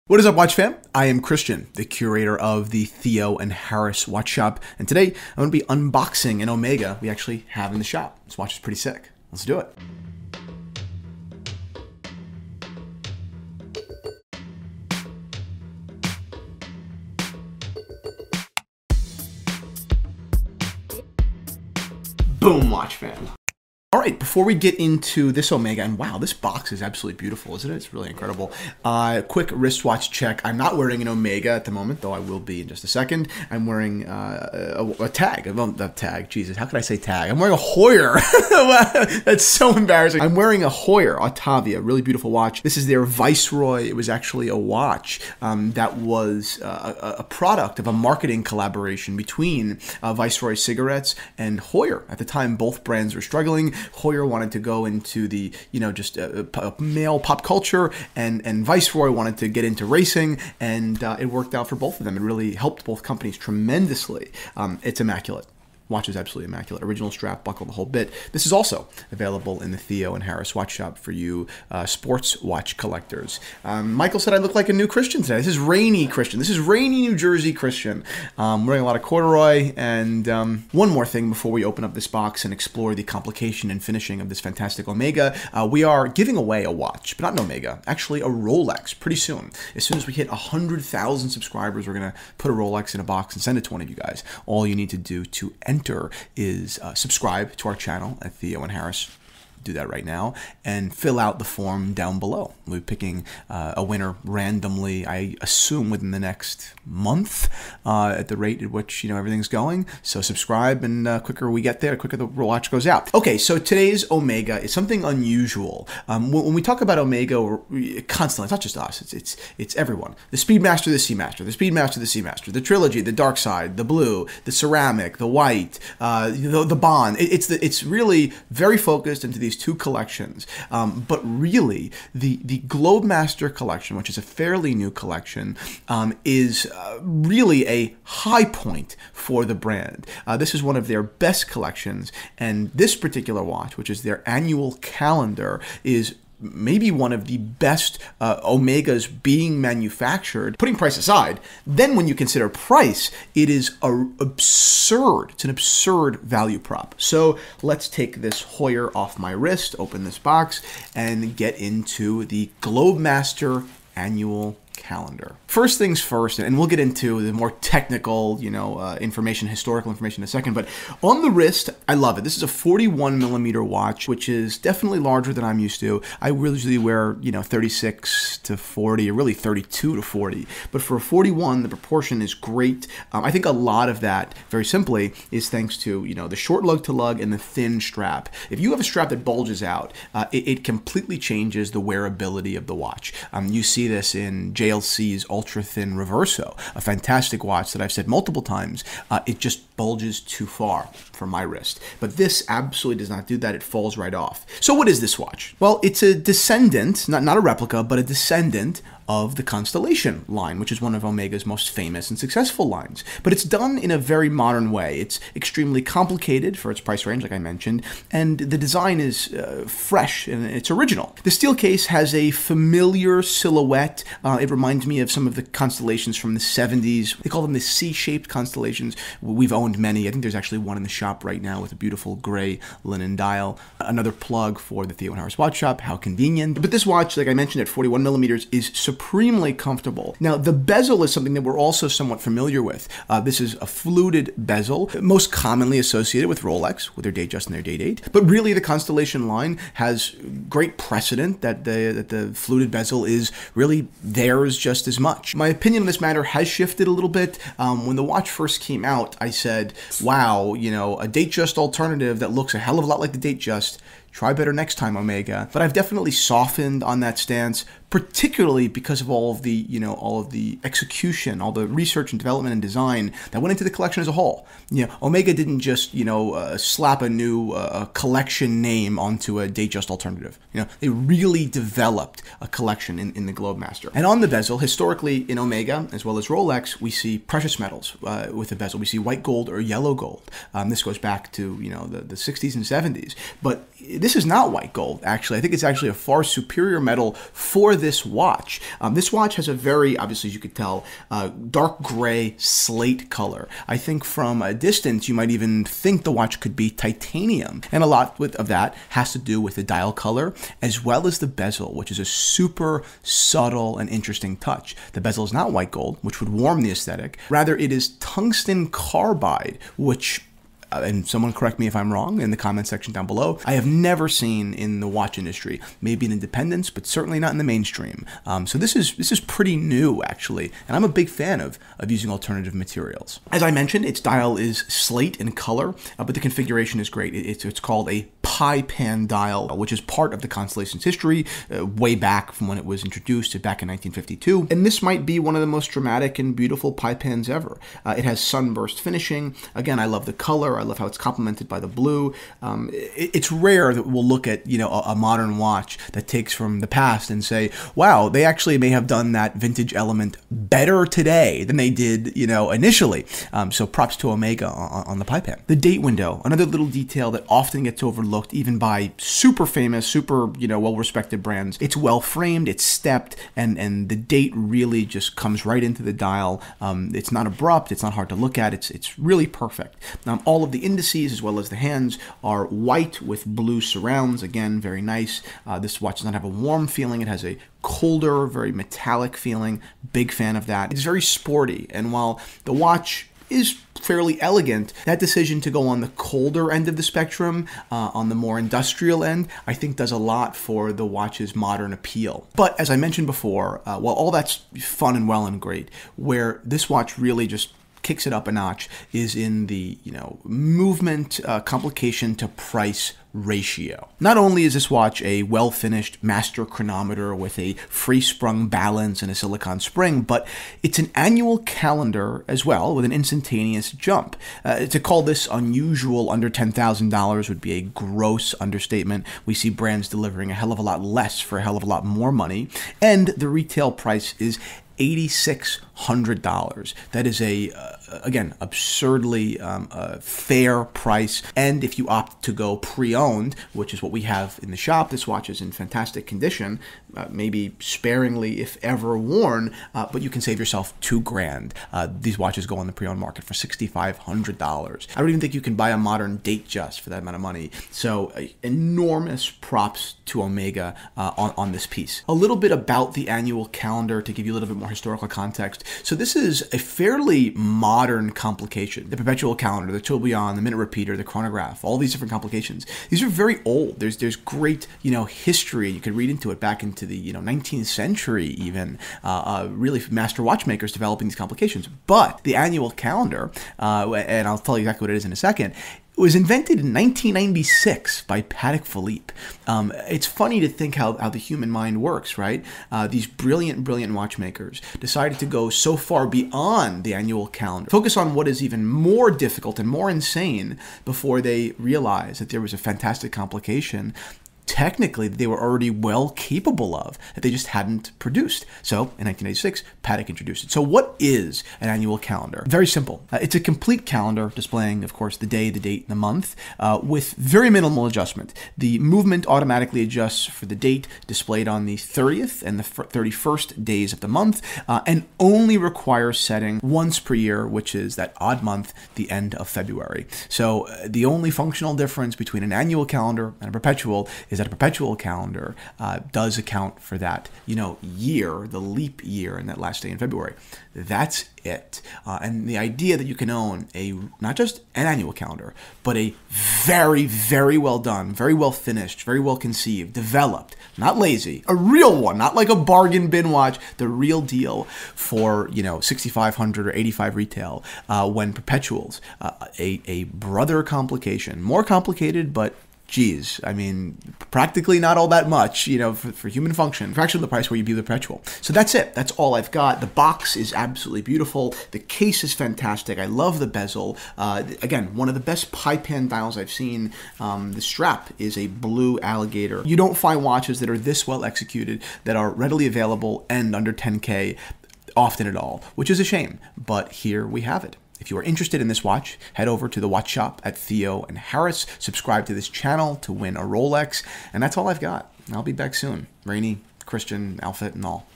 What is up, watch fam? I am Christian, the curator of the Theo and Harris watch shop, and today I'm going to be unboxing an Omega we actually have in the shop. This watch is pretty sick. Let's do it. Boom, watch fam. All right, before we get into this Omega, and wow, this box is absolutely beautiful, isn't it? It's really incredible. Quick wristwatch check. I'm not wearing an Omega at the moment, though I will be in just a second. I'm wearing a tag. Well, not tag, Jesus, how could I say tag? I'm wearing a Hoyer. That's so embarrassing. I'm wearing a Hoyer Otavia, really beautiful watch. This is their Viceroy. It was actually a watch that was a product of a marketing collaboration between Viceroy cigarettes and Hoyer. At the time, both brands were struggling. Hoyer wanted to go into the, just male pop culture, and Viceroy wanted to get into racing, and it worked out for both of them. It really helped both companies tremendously. It's immaculate. Watch is absolutely immaculate. Original strap, buckle, the whole bit. This is also available in the Theo and Harris watch shop for you sports watch collectors. Michael said I look like a new Christian today. This is rainy Christian. This is rainy New Jersey Christian. Wearing a lot of corduroy. And one more thing before we open up this box and explore the complication and finishing of this fantastic Omega. We are giving away a watch, but not an Omega, actually a Rolex pretty soon. As soon as we hit 100,000 subscribers, we're going to put a Rolex in a box and send it to one of you guys. All you need to do to enter is subscribe to our channel at Theo and Harris. Do that right now and fill out the form down below. We'll be picking a winner randomly, I assume within the next month at the rate at which everything's going. So subscribe, and quicker we get there, the quicker the watch goes out. Okay, so today's Omega is something unusual. When we talk about Omega constantly, it's not just us, it's everyone. The Speedmaster, the Seamaster, the Speedmaster, the Seamaster, the Trilogy, the Dark Side, the Blue, the Ceramic, the White, the Bond. It's really very focused into these two collections, but really the Globemaster collection, which is a fairly new collection, is really a high point for the brand. This is one of their best collections, and this particular watch, which is their annual calendar, is maybe one of the best Omegas being manufactured, putting price aside. Then when you consider price, it is absurd. It's an absurd value prop. So let's take this Hoyer off my wrist, open this box, and get into the Globemaster annual calendar. First things first, and we'll get into the more technical, information, historical information in a second, but on the wrist, I love it. This is a 41mm watch, which is definitely larger than I'm used to. I usually wear, 36 to 40, or really 32 to 40, but for a 41, the proportion is great. I think a lot of that, very simply, is thanks to, the short lug to lug and the thin strap. If you have a strap that bulges out, it completely changes the wearability of the watch. You see this in JLC's Ultra Thin Reverso, a fantastic watch that I've said multiple times. It just bulges too far for my wrist. But this absolutely does not do that. It falls right off. So what is this watch? Well, it's a descendant, not a replica, but a descendant of the Constellation line, which is one of Omega's most famous and successful lines. But it's done in a very modern way. It's extremely complicated for its price range, like I mentioned, and the design is fresh and it's original. The steel case has a familiar silhouette. It reminds me of some of the constellations from the 70s. They call them the C-shaped constellations. We've owned many. I think there's actually one in the shop right now with a beautiful gray linen dial. Another plug for the Theo and Harris watch shop. How convenient. But this watch, like I mentioned, at 41mm is supremely comfortable. Now, the bezel is something that we're also somewhat familiar with. This is a fluted bezel, most commonly associated with Rolex, with their Datejust and their date date. But really, the Constellation line has great precedent that the fluted bezel is really theirs just as much. My opinion on this matter has shifted a little bit. When the watch first came out, I said, wow, a Datejust alternative that looks a hell of a lot like the Datejust. Try better next time, Omega. But I've definitely softened on that stance, particularly because of all of the execution, all the research and development and design that went into the collection as a whole. Omega didn't just, slap a new collection name onto a Datejust alternative. They really developed a collection in the Globemaster. And on the bezel, historically in Omega, as well as Rolex, we see precious metals with the bezel. We see white gold or yellow gold. This goes back to, the 60s and 70s. But this is not white gold, actually. I think it's actually a far superior metal for this watch. This watch has a very, obviously, as you could tell, dark gray slate color. I think from a distance, you might even think the watch could be titanium. And a lot of that has to do with the dial color, as well as the bezel, which is a super subtle and interesting touch. The bezel is not white gold, which would warm the aesthetic. Rather, it is tungsten carbide, which, and someone correct me if I'm wrong in the comment section down below, I have never seen in the watch industry, maybe in independents, but certainly not in the mainstream. So this is pretty new, actually, and I'm a big fan of using alternative materials. As I mentioned, its dial is slate in color, but the configuration is great. It's called a pie pan dial, which is part of the Constellation's history, way back from when it was introduced back in 1952. And this might be one of the most dramatic and beautiful pie pans ever. It has sunburst finishing. Again, I love the color. I love how it's complemented by the blue. It's rare that we'll look at, you know, a modern watch that takes from the past and say, wow, they actually may have done that vintage element better today than they did, you know, initially. So props to Omega on the pie pan. The date window, another little detail that often gets overlooked even by super famous, super, you know, well-respected brands. It's well framed, it's stepped, and the date really just comes right into the dial. It's not abrupt, it's not hard to look at, it's really perfect. All of the indices as well as the hands are white with blue surrounds. Again, very nice. This watch does not have a warm feeling. It has a colder, very metallic feeling. Big fan of that. It's very sporty, and while the watch is fairly elegant, that decision to go on the colder end of the spectrum, on the more industrial end, I think does a lot for the watch's modern appeal. But as I mentioned before, while all that's fun and well and great, where this watch really just kicks it up a notch is in the, you know, movement complication to price ratio. Not only is this watch a well-finished master chronometer with a free-sprung balance and a silicon spring, but it's an annual calendar as well with an instantaneous jump. To call this unusual under $10,000 would be a gross understatement. We see brands delivering a hell of a lot less for a hell of a lot more money, and the retail price is $8,600. That is a, again, absurdly fair price. And if you opt to go pre-owned, which is what we have in the shop, this watch is in fantastic condition, maybe sparingly if ever worn, but you can save yourself $2,000. These watches go on the pre-owned market for $6,500. I don't even think you can buy a modern Datejust for that amount of money. So enormous props to Omega on this piece. A little bit about the annual calendar to give you a little bit more historical context. So this is a fairly modern complication. The perpetual calendar, the tourbillon, the minute repeater, the chronograph, all these different complications. These are very old. There's great, you know, history. You could read into it back into the, you know, 19th century even, really master watchmakers developing these complications. But the annual calendar, and I'll tell you exactly what it is in a second, it was invented in 1996 by Patek Philippe. It's funny to think how the human mind works, right? These brilliant watchmakers decided to go so far beyond the annual calendar, focus on what is even more difficult and more insane before they realized that there was a fantastic complication technically they were already well capable of, that they just hadn't produced. So in 1986, Patek introduced it. So what is an annual calendar? Very simple. It's a complete calendar displaying, of course, the day, the date, and the month, with very minimal adjustment. The movement automatically adjusts for the date displayed on the 30th and the 31st days of the month, and only requires setting once per year, which is that odd month, the end of February. So the only functional difference between an annual calendar and a perpetual is that a perpetual calendar does account for that, you know, year, the leap year, and that last day in February. That's it. And the idea that you can own not just an annual calendar, but a very well done, very well finished, very well conceived, developed, not lazy, a real one, not like a bargain bin watch, the real deal for, you know, $6,500 or $8,500 retail, when perpetuals, a brother complication, more complicated, but geez, I mean, practically not all that much, you know, for human function. Fraction of the price where you'd be the perpetual. So that's it. That's all I've got. The box is absolutely beautiful. The case is fantastic. I love the bezel. Again, one of the best pie pan dials I've seen. The strap is a blue alligator. You don't find watches that are this well executed, that are readily available and under 10K often at all, which is a shame. But here we have it. If you are interested in this watch, head over to the watch shop at Theo and Harris. Subscribe to this channel to win a Rolex. And that's all I've got. I'll be back soon. Rainy, Christian outfit and all.